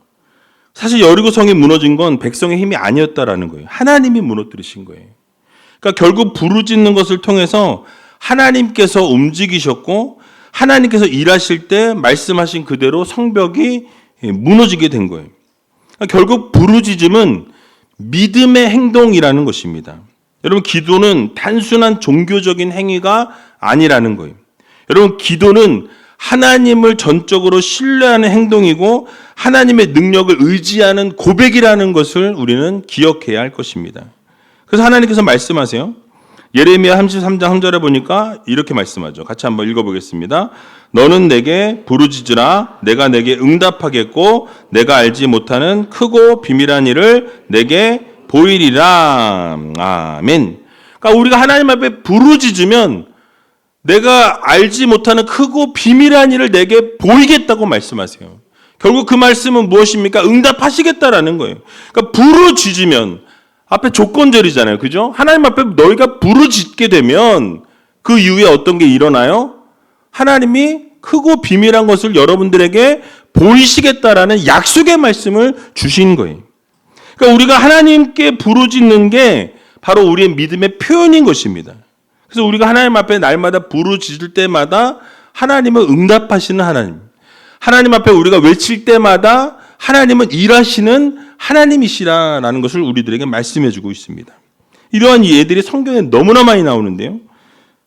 사실 여리고 성이 무너진 건 백성의 힘이 아니었다라는 거예요. 하나님이 무너뜨리신 거예요. 그러니까 결국 부르짖는 것을 통해서 하나님께서 움직이셨고 하나님께서 일하실 때 말씀하신 그대로 성벽이 무너지게 된 거예요. 그러니까 결국 부르짖음은 믿음의 행동이라는 것입니다. 여러분 기도는 단순한 종교적인 행위가 아니라는 거예요. 여러분 기도는 하나님을 전적으로 신뢰하는 행동이고 하나님의 능력을 의지하는 고백이라는 것을 우리는 기억해야 할 것입니다. 그래서 하나님께서 말씀하세요. 예레미야 33장 3절에 보니까 이렇게 말씀하죠. 같이 한번 읽어보겠습니다. 너는 내게 부르짖으라. 내가 내게 응답하겠고 내가 알지 못하는 크고 비밀한 일을 내게 보이리라. 아멘. 그러니까 우리가 하나님 앞에 부르짖으면 내가 알지 못하는 크고 비밀한 일을 내게 보이겠다고 말씀하세요. 결국 그 말씀은 무엇입니까? 응답하시겠다라는 거예요. 그러니까 부르짖으면 앞에 조건절이잖아요. 그죠? 하나님 앞에 너희가 부르짖게 되면 그 이후에 어떤 게 일어나요? 하나님이 크고 비밀한 것을 여러분들에게 보이시겠다라는 약속의 말씀을 주신 거예요. 그러니까 우리가 하나님께 부르짖는 게 바로 우리의 믿음의 표현인 것입니다. 그래서 우리가 하나님 앞에 날마다 부르짖을 때마다 하나님은 응답하시는 하나님. 하나님 앞에 우리가 외칠 때마다 하나님은 일하시는 하나님이시라는 것을 우리들에게 말씀해 주고 있습니다. 이러한 예들이 성경에 너무나 많이 나오는데요.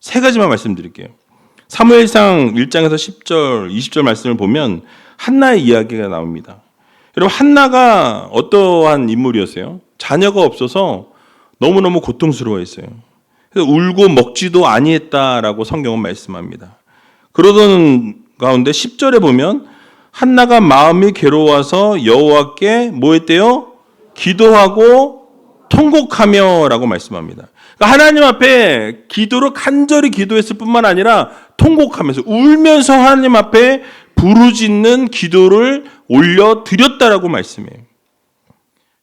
세 가지만 말씀드릴게요. 사무엘상 1장에서 10절, 20절 말씀을 보면 한나의 이야기가 나옵니다. 여러분 한나가 어떠한 인물이었어요? 자녀가 없어서 너무너무 고통스러워했어요. 그래서 울고 먹지도 아니했다라고 성경은 말씀합니다. 그러던 가운데 10절에 보면 한나가 마음이 괴로워서 여호와께 뭐 했대요? 기도하고 통곡하며라고 말씀합니다. 그러니까 하나님 앞에 기도로 간절히 기도했을 뿐만 아니라 통곡하면서 울면서 하나님 앞에 부르짖는 기도를 올려드렸다라고 말씀해요.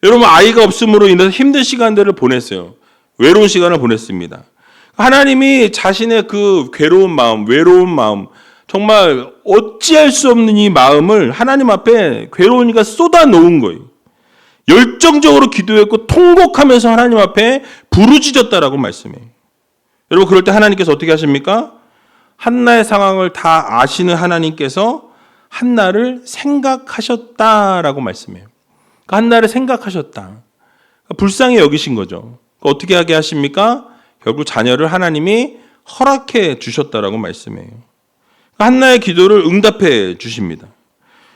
여러분 아이가 없음으로 인해서 힘든 시간들을 보냈어요. 외로운 시간을 보냈습니다. 하나님이 자신의 그 괴로운 마음, 외로운 마음, 정말 어찌할 수 없는 이 마음을 하나님 앞에 괴로우니까 쏟아 놓은 거예요. 열정적으로 기도했고 통곡하면서 하나님 앞에 부르짖었다라고 말씀해요. 여러분 그럴 때 하나님께서 어떻게 하십니까? 한나의 상황을 다 아시는 하나님께서 한나를 생각하셨다라고 말씀해요. 그러니까 한나를 생각하셨다. 그러니까 불쌍히 여기신 거죠. 그러니까 어떻게 하게 하십니까? 결국 자녀를 하나님이 허락해 주셨다라고 말씀해요. 그러니까 한나의 기도를 응답해 주십니다.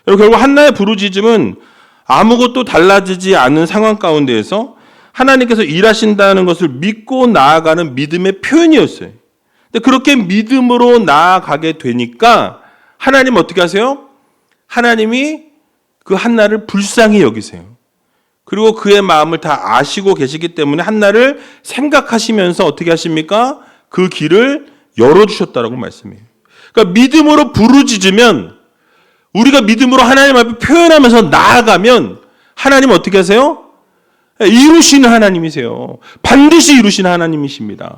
여러분, 결국 한나의 부르짖음은 아무것도 달라지지 않은 상황 가운데에서 하나님께서 일하신다는 것을 믿고 나아가는 믿음의 표현이었어요. 근데 그렇게 믿음으로 나아가게 되니까 하나님 어떻게 하세요? 하나님이 그 한나를 불쌍히 여기세요. 그리고 그의 마음을 다 아시고 계시기 때문에 한나를 생각하시면서 어떻게 하십니까? 그 길을 열어주셨다라고 말씀해요. 그러니까 믿음으로 부르짖으면, 우리가 믿음으로 하나님 앞에 표현하면서 나아가면 하나님 어떻게 하세요? 이루시는 하나님이세요. 반드시 이루시는 하나님이십니다.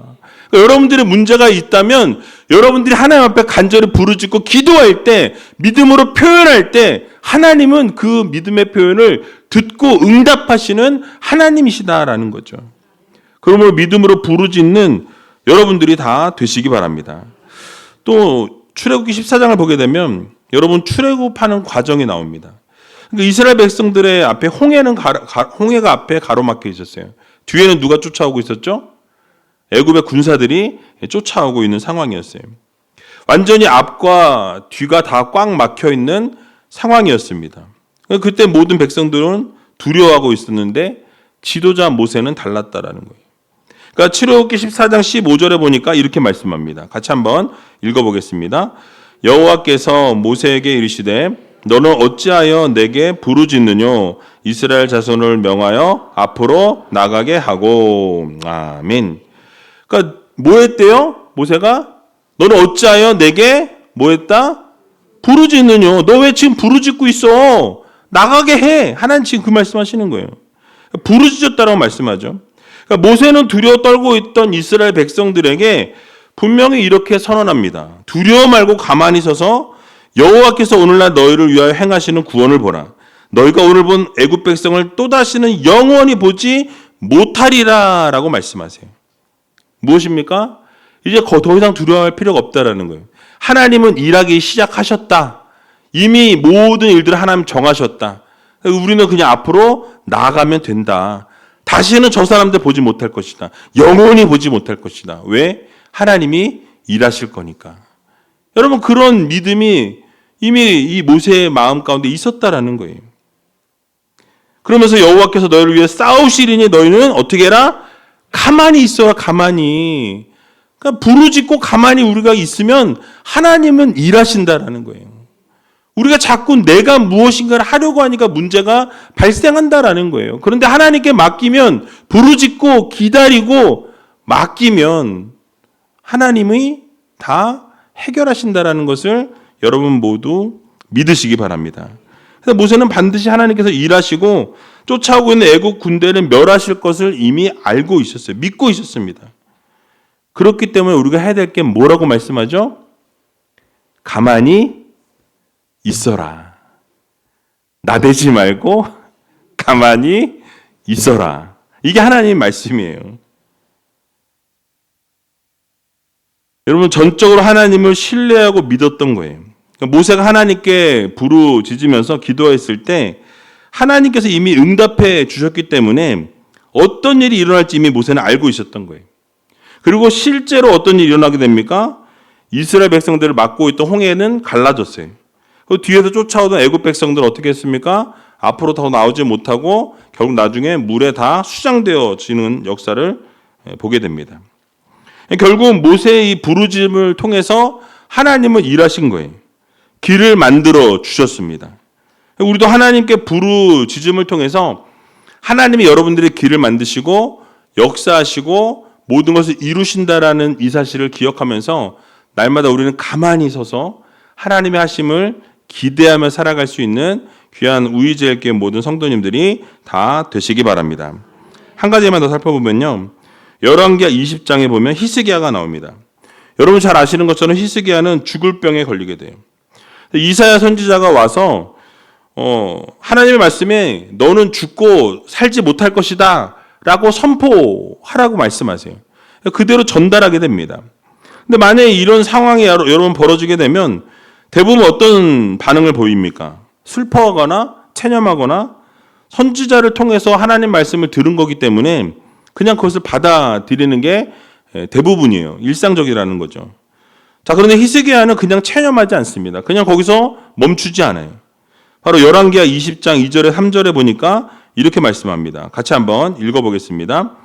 그러니까 여러분들의 문제가 있다면 여러분들이 하나님 앞에 간절히 부르짖고 기도할 때, 믿음으로 표현할 때 하나님은 그 믿음의 표현을 듣고 응답하시는 하나님이시다라는 거죠. 그러므로 믿음으로 부르짖는 여러분들이 다 되시기 바랍니다. 또 출애굽기 14장을 보게 되면 여러분 출애굽하는 과정이 나옵니다. 그러니까 이스라엘 백성들의 앞에 홍해가 앞에 가로막혀 있었어요. 뒤에는 누가 쫓아오고 있었죠? 애굽의 군사들이 쫓아오고 있는 상황이었어요. 완전히 앞과 뒤가 다 꽉 막혀 있는 상황이었습니다. 그때 모든 백성들은 두려워하고 있었는데 지도자 모세는 달랐다라는 거예요. 그러니까 출애굽기 14장 15절에 보니까 이렇게 말씀합니다. 같이 한번 읽어보겠습니다. 여호와께서 모세에게 이르시되 너는 어찌하여 내게 부르짖느냐? 이스라엘 자손을 명하여 앞으로 나가게 하고. 아멘. 그러니까 뭐 했대요? 모세가 너는 어찌하여 내게 뭐 했다? 부르짖느냐? 너 왜 지금 부르짖고 있어? 나가게 해. 하나님 지금 그 말씀하시는 거예요. 부르짖었다라고 말씀하죠. 그러니까 모세는 두려워 떨고 있던 이스라엘 백성들에게 분명히 이렇게 선언합니다. 두려워 말고 가만히 서서 여호와께서 오늘날 너희를 위하여 행하시는 구원을 보라. 너희가 오늘 본 애굽 백성을 또다시는 영원히 보지 못하리라 라고 말씀하세요. 무엇입니까? 이제 더 이상 두려워할 필요가 없다라는 거예요. 하나님은 일하기 시작하셨다. 이미 모든 일들을 하나님 정하셨다. 우리는 그냥 앞으로 나아가면 된다. 다시는 저 사람들 보지 못할 것이다. 영원히 보지 못할 것이다. 왜? 하나님이 일하실 거니까. 여러분, 그런 믿음이 이미 이 모세의 마음 가운데 있었다라는 거예요. 그러면서 여호와께서 너희를 위해 싸우시리니 너희는 어떻게 해라? 가만히 있어라, 가만히. 그러니까 부르짖고 가만히 우리가 있으면 하나님은 일하신다라는 거예요. 우리가 자꾸 내가 무엇인가를 하려고 하니까 문제가 발생한다라는 거예요. 그런데 하나님께 맡기면, 부르짖고 기다리고 맡기면 하나님이 다 해결하신다라는 것을 여러분 모두 믿으시기 바랍니다. 그래서 모세는 반드시 하나님께서 일하시고 쫓아오고 있는 애국 군대를 멸하실 것을 이미 알고 있었어요. 믿고 있었습니다. 그렇기 때문에 우리가 해야 될 게 뭐라고 말씀하죠? 가만히 있어라. 나대지 말고 가만히 있어라. 이게 하나님의 말씀이에요. 여러분, 전적으로 하나님을 신뢰하고 믿었던 거예요. 모세가 하나님께 부르짖으면서 기도했을 때 하나님께서 이미 응답해 주셨기 때문에 어떤 일이 일어날지 이미 모세는 알고 있었던 거예요. 그리고 실제로 어떤 일이 일어나게 됩니까? 이스라엘 백성들을 막고 있던 홍해는 갈라졌어요. 그 뒤에서 쫓아오던 애굽 백성들은 어떻게 했습니까? 앞으로 더 나오지 못하고 결국 나중에 물에 다 수장되어지는 역사를 보게 됩니다. 결국 모세의 이 부르짖음을 통해서 하나님은 일하신 거예요. 길을 만들어 주셨습니다. 우리도 하나님께 부르짖음을 통해서 하나님이 여러분들의 길을 만드시고 역사하시고 모든 것을 이루신다라는 이 사실을 기억하면서 날마다 우리는 가만히 서서 하나님의 하심을 기대하며 살아갈 수 있는 귀한 우이제일교회 모든 성도님들이 다 되시기 바랍니다. 한 가지만 더 살펴보면요. 열왕기하 20장에 보면 히스기야가 나옵니다. 여러분 잘 아시는 것처럼 히스기야는 죽을 병에 걸리게 돼요. 이사야 선지자가 와서 하나님의 말씀에 너는 죽고 살지 못할 것이다 라고 선포하라고 말씀하세요. 그대로 전달하게 됩니다. 근데 만약에 이런 상황이 여러분 벌어지게 되면 대부분 어떤 반응을 보입니까? 슬퍼하거나 체념하거나 선지자를 통해서 하나님 말씀을 들은 거기 때문에 그냥 그것을 받아들이는 게 대부분이에요. 일상적이라는 거죠. 자, 그런데 히스기야는 그냥 체념하지 않습니다. 그냥 거기서 멈추지 않아요. 바로 열왕기하 20장 2절에 3절에 보니까 이렇게 말씀합니다. 같이 한번 읽어보겠습니다.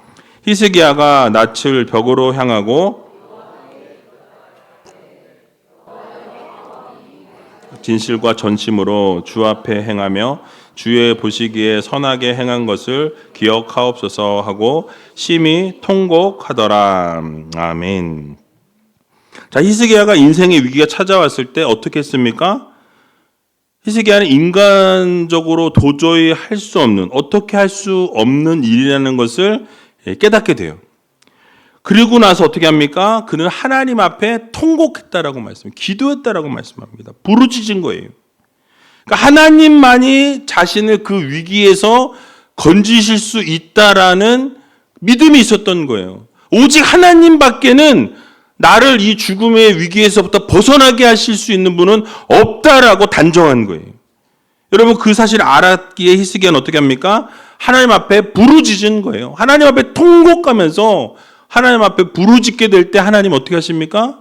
히스기야가 낯을 벽으로 향하고 진실과 전심으로 주 앞에 행하며 주의 보시기에 선하게 행한 것을 기억하옵소서 하고 심히 통곡하더라. 아멘. 자, 히스기야가 인생의 위기가 찾아왔을 때 어떻게 했습니까? 히스기야는 인간적으로 도저히 할 수 없는, 어떻게 할 수 없는 일이라는 것을 깨닫게 돼요. 그리고 나서 어떻게 합니까? 그는 하나님 앞에 통곡했다라고 기도했다라고 말씀합니다. 부르짖은 거예요. 그러니까 하나님만이 자신을 그 위기에서 건지실 수 있다라는 믿음이 있었던 거예요. 오직 하나님밖에는 나를 이 죽음의 위기에서부터 벗어나게 하실 수 있는 분은 없다라고 단정한 거예요. 여러분 그 사실을 알았기에 히스기야는 어떻게 합니까? 하나님 앞에 부르짖은 거예요. 하나님 앞에 통곡하면서 하나님 앞에 부르짖게 될 때 하나님 어떻게 하십니까?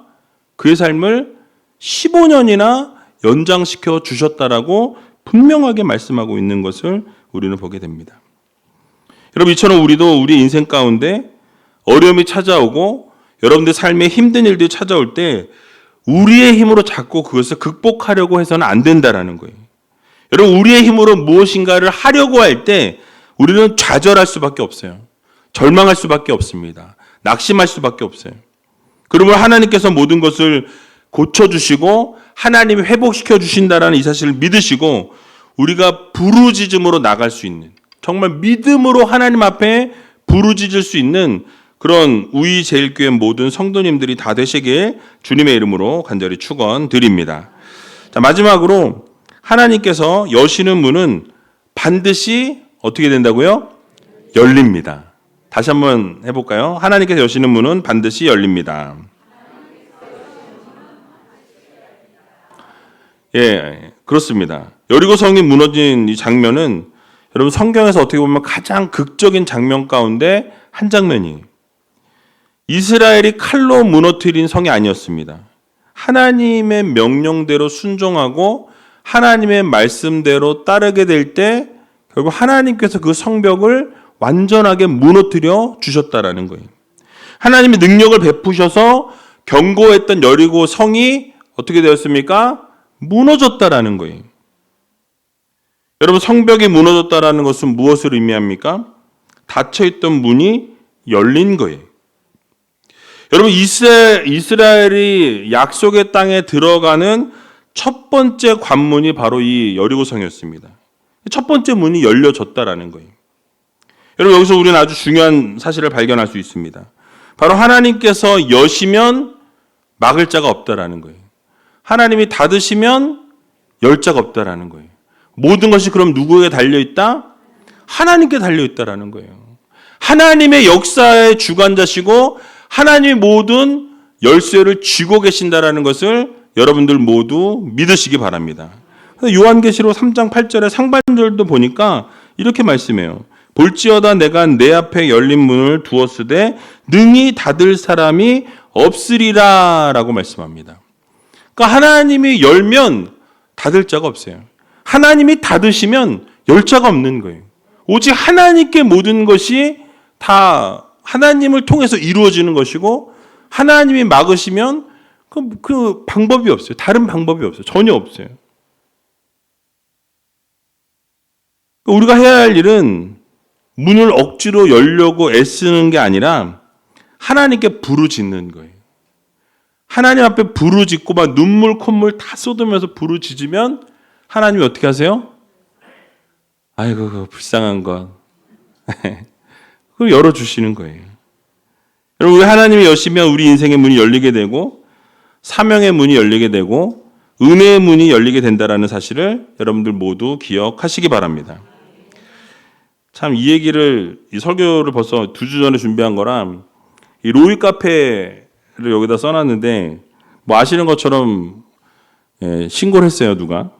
그의 삶을 15년이나 연장시켜 주셨다라고 분명하게 말씀하고 있는 것을 우리는 보게 됩니다. 여러분 이처럼 우리도 우리 인생 가운데 어려움이 찾아오고 여러분들 삶에 힘든 일들이 찾아올 때 우리의 힘으로 자꾸 그것을 극복하려고 해서는 안 된다라는 거예요. 여러분 우리의 힘으로 무엇인가를 하려고 할 때 우리는 좌절할 수밖에 없어요. 절망할 수밖에 없습니다. 낙심할 수밖에 없어요. 그러면 하나님께서 모든 것을 고쳐주시고 하나님이 회복시켜 주신다라는 이 사실을 믿으시고 우리가 부르짖음으로 나갈 수 있는 정말 믿음으로 하나님 앞에 부르짖을 수 있는 그런 우이제일교회 모든 성도님들이 다 되시길 주님의 이름으로 간절히 축원드립니다. 자, 마지막으로 하나님께서 여시는 문은 반드시 어떻게 된다고요? 열립니다. 다시 한번 해볼까요? 하나님께서 여시는 문은 반드시 열립니다. 예, 그렇습니다. 여리고 성이 무너진 이 장면은 여러분 성경에서 어떻게 보면 가장 극적인 장면 가운데 한 장면이에요. 이스라엘이 칼로 무너뜨린 성이 아니었습니다. 하나님의 명령대로 순종하고 하나님의 말씀대로 따르게 될 때 결국 하나님께서 그 성벽을 완전하게 무너뜨려 주셨다라는 거예요. 하나님의 능력을 베푸셔서 견고했던 여리고 성이 어떻게 되었습니까? 무너졌다라는 거예요. 여러분 성벽이 무너졌다라는 것은 무엇을 의미합니까? 닫혀있던 문이 열린 거예요. 여러분 이스라엘이 약속의 땅에 들어가는 첫 번째 관문이 바로 이 여리고성이었습니다. 첫 번째 문이 열려졌다라는 거예요. 여러분 여기서 우리는 아주 중요한 사실을 발견할 수 있습니다. 바로 하나님께서 여시면 막을 자가 없다라는 거예요. 하나님이 닫으시면 열 자가 없다라는 거예요. 모든 것이 그럼 누구에게 달려있다? 하나님께 달려있다라는 거예요. 하나님의 역사의 주관자시고 하나님이 모든 열쇠를 쥐고 계신다라는 것을 여러분들 모두 믿으시기 바랍니다. 요한계시록 3장 8절의 상반절도 보니까 이렇게 말씀해요. 볼지어다 내가 내 앞에 열린 문을 두었으되 능히 닫을 사람이 없으리라 라고 말씀합니다. 그러니까 하나님이 열면 닫을 자가 없어요. 하나님이 닫으시면 열 자가 없는 거예요. 오직 하나님께 모든 것이 다 하나님을 통해서 이루어지는 것이고 하나님이 막으시면 그 방법이 없어요. 다른 방법이 없어요. 전혀 없어요. 우리가 해야 할 일은 문을 억지로 열려고 애쓰는 게 아니라 하나님께 부르짖는 거예요. 하나님 앞에 부르짖고 막 눈물 콧물 다 쏟으면서 부르짖으면 하나님이 어떻게 하세요? 아이고 그 불쌍한 것. 그걸 열어주시는 거예요. 여러분 우리 하나님이 여시면 우리 인생의 문이 열리게 되고 사명의 문이 열리게 되고 은혜의 문이 열리게 된다는 사실을 여러분들 모두 기억하시기 바랍니다. 참 이 얘기를 이 설교를 벌써 2주 전에 준비한 거랑 이 로이 카페 여기다 써놨는데 뭐 아시는 것처럼 신고를 했어요. 누가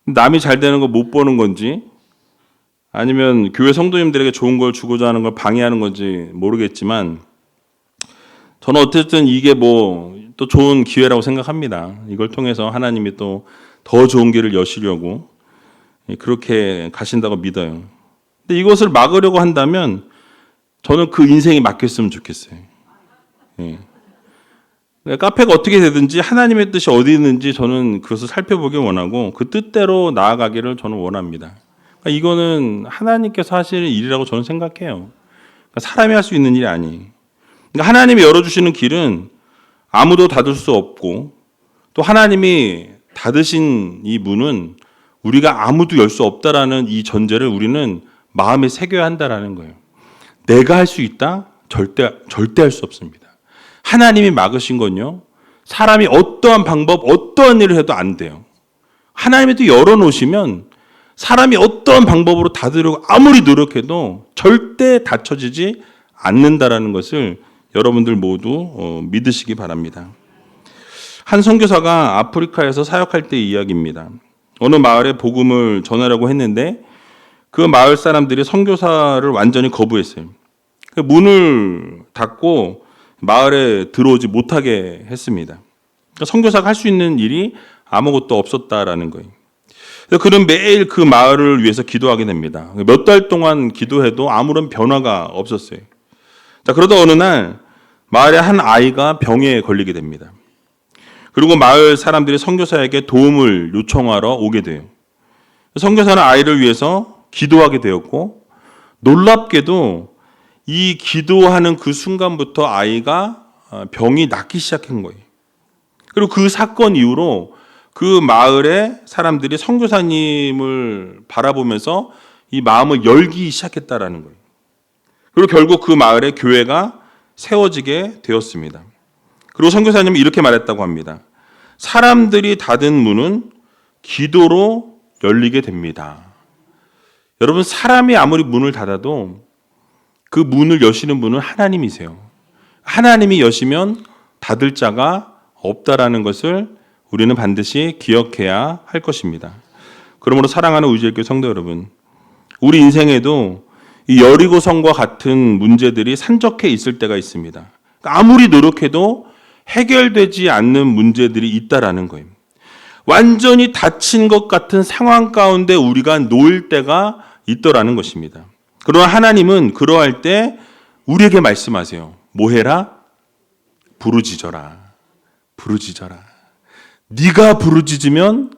남이 잘 되는 거 못 보는 건지 아니면 교회 성도님들에게 좋은 걸 주고자 하는 걸 방해하는 건지 모르겠지만 저는 어쨌든 이게 뭐 또 좋은 기회라고 생각합니다. 이걸 통해서 하나님이 또 더 좋은 길을 여시려고 그렇게 가신다고 믿어요. 근데 이것을 막으려고 한다면 저는 그 인생이 막혔으면 좋겠어요. 카페가 어떻게 되든지 하나님의 뜻이 어디 있는지 저는 그것을 살펴보길 원하고 그 뜻대로 나아가기를 저는 원합니다. 그러니까 이거는 하나님께서 하시는 일이라고 저는 생각해요. 그러니까 사람이 할 수 있는 일이 아니에요. 그러니까 하나님이 열어주시는 길은 아무도 닫을 수 없고 또 하나님이 닫으신 이 문은 우리가 아무도 열 수 없다라는 이 전제를 우리는 마음에 새겨야 한다라는 거예요. 내가 할 수 있다? 절대 할 수 없습니다. 하나님이 막으신 건요. 사람이 어떠한 방법, 어떠한 일을 해도 안 돼요. 하나님이 또 열어놓으시면 사람이 어떠한 방법으로 닫으려고 아무리 노력해도 절대 닫혀지지 않는다라는 것을 여러분들 모두 믿으시기 바랍니다. 한 선교사가 아프리카에서 사역할 때의 이야기입니다. 어느 마을에 복음을 전하려고 했는데 그 마을 사람들이 선교사를 완전히 거부했어요. 문을 닫고 마을에 들어오지 못하게 했습니다. 그러니까 선교사가 할 수 있는 일이 아무것도 없었다라는 거예요. 그래서 그는 매일 그 마을을 위해서 기도하게 됩니다. 몇 달 동안 기도해도 아무런 변화가 없었어요. 자, 그러다 어느 날 마을의 한 아이가 병에 걸리게 됩니다. 그리고 마을 사람들이 선교사에게 도움을 요청하러 오게 돼요. 선교사는 아이를 위해서 기도하게 되었고 놀랍게도 이 기도하는 그 순간부터 아이가 병이 낫기 시작한 거예요. 그리고 그 사건 이후로 그 마을의 사람들이 선교사님을 바라보면서 이 마음을 열기 시작했다라는 거예요. 그리고 결국 그 마을에 교회가 세워지게 되었습니다. 그리고 선교사님은 이렇게 말했다고 합니다. 사람들이 닫은 문은 기도로 열리게 됩니다. 여러분, 사람이 아무리 문을 닫아도 그 문을 여시는 분은 하나님이세요. 하나님이 여시면 닫을 자가 없다라는 것을 우리는 반드시 기억해야 할 것입니다. 그러므로 사랑하는 우주의교회 성도 여러분, 우리 인생에도 이 여리고성과 같은 문제들이 산적해 있을 때가 있습니다. 아무리 노력해도 해결되지 않는 문제들이 있다라는 거예요. 완전히 닫힌 것 같은 상황 가운데 우리가 놓일 때가 있더라는 것입니다. 그러나 하나님은 그러할 때 우리에게 말씀하세요. 뭐 해라? 부르짖어라. 부르짖어라. 네가 부르짖으면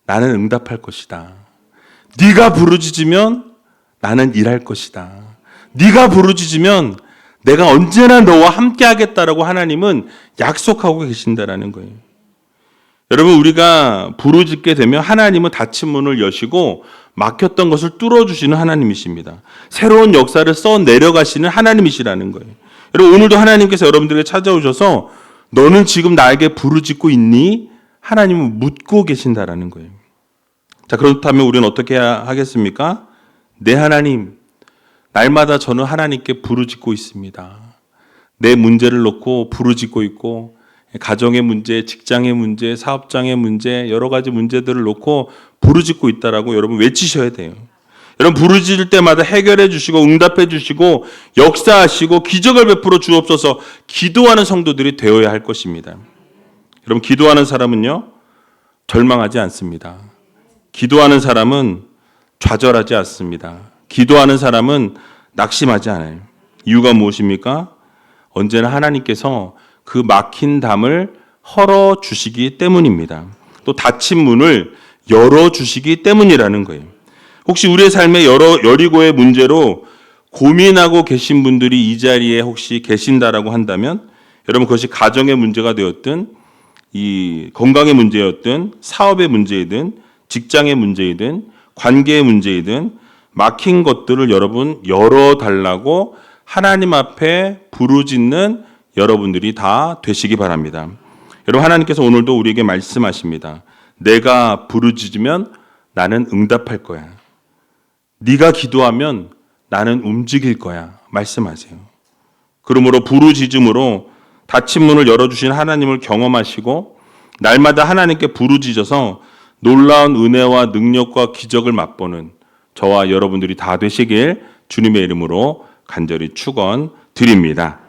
나는 응답할 것이다. 네가 부르짖으면 나는 일할 것이다. 네가 부르짖으면 내가 언제나 너와 함께 하겠다라고 하나님은 약속하고 계신다라는 거예요. 여러분, 우리가 부르짖게 되면 하나님은 닫힌 문을 여시고 막혔던 것을 뚫어주시는 하나님이십니다. 새로운 역사를 써 내려가시는 하나님이시라는 거예요. 여러분, 오늘도 하나님께서 여러분들에게 찾아오셔서 너는 지금 나에게 부르짖고 있니? 하나님은 묻고 계신다라는 거예요. 자, 그렇다면 우리는 어떻게 해야 하겠습니까? 네, 하나님, 날마다 저는 하나님께 부르짖고 있습니다. 내 문제를 놓고 부르짖고 있고 가정의 문제, 직장의 문제, 사업장의 문제, 여러 가지 문제들을 놓고 부르짖고 있다라고 여러분 외치셔야 돼요. 여러분, 부르짖을 때마다 해결해 주시고 응답해 주시고 역사하시고 기적을 베풀어 주옵소서 기도하는 성도들이 되어야 할 것입니다. 여러분, 기도하는 사람은요, 절망하지 않습니다. 기도하는 사람은 좌절하지 않습니다. 기도하는 사람은 낙심하지 않아요. 이유가 무엇입니까? 언제나 하나님께서 그 막힌 담을 헐어 주시기 때문입니다. 또 닫힌 문을 열어 주시기 때문이라는 거예요. 혹시 우리의 삶에 여리고의 문제로 고민하고 계신 분들이 이 자리에 혹시 계신다라고 한다면 여러분, 그것이 가정의 문제가 되었든 이 건강의 문제였든 사업의 문제이든 직장의 문제이든 관계의 문제이든 막힌 것들을 여러분 열어달라고 하나님 앞에 부르짖는 여러분들이 다 되시기 바랍니다. 여러분, 하나님께서 오늘도 우리에게 말씀하십니다. 내가 부르짖으면 나는 응답할 거야. 네가 기도하면 나는 움직일 거야. 말씀하세요. 그러므로 부르짖음으로 닫힌 문을 열어주신 하나님을 경험하시고 날마다 하나님께 부르짖어서 놀라운 은혜와 능력과 기적을 맛보는 저와 여러분들이 다 되시길 주님의 이름으로 간절히 축원드립니다.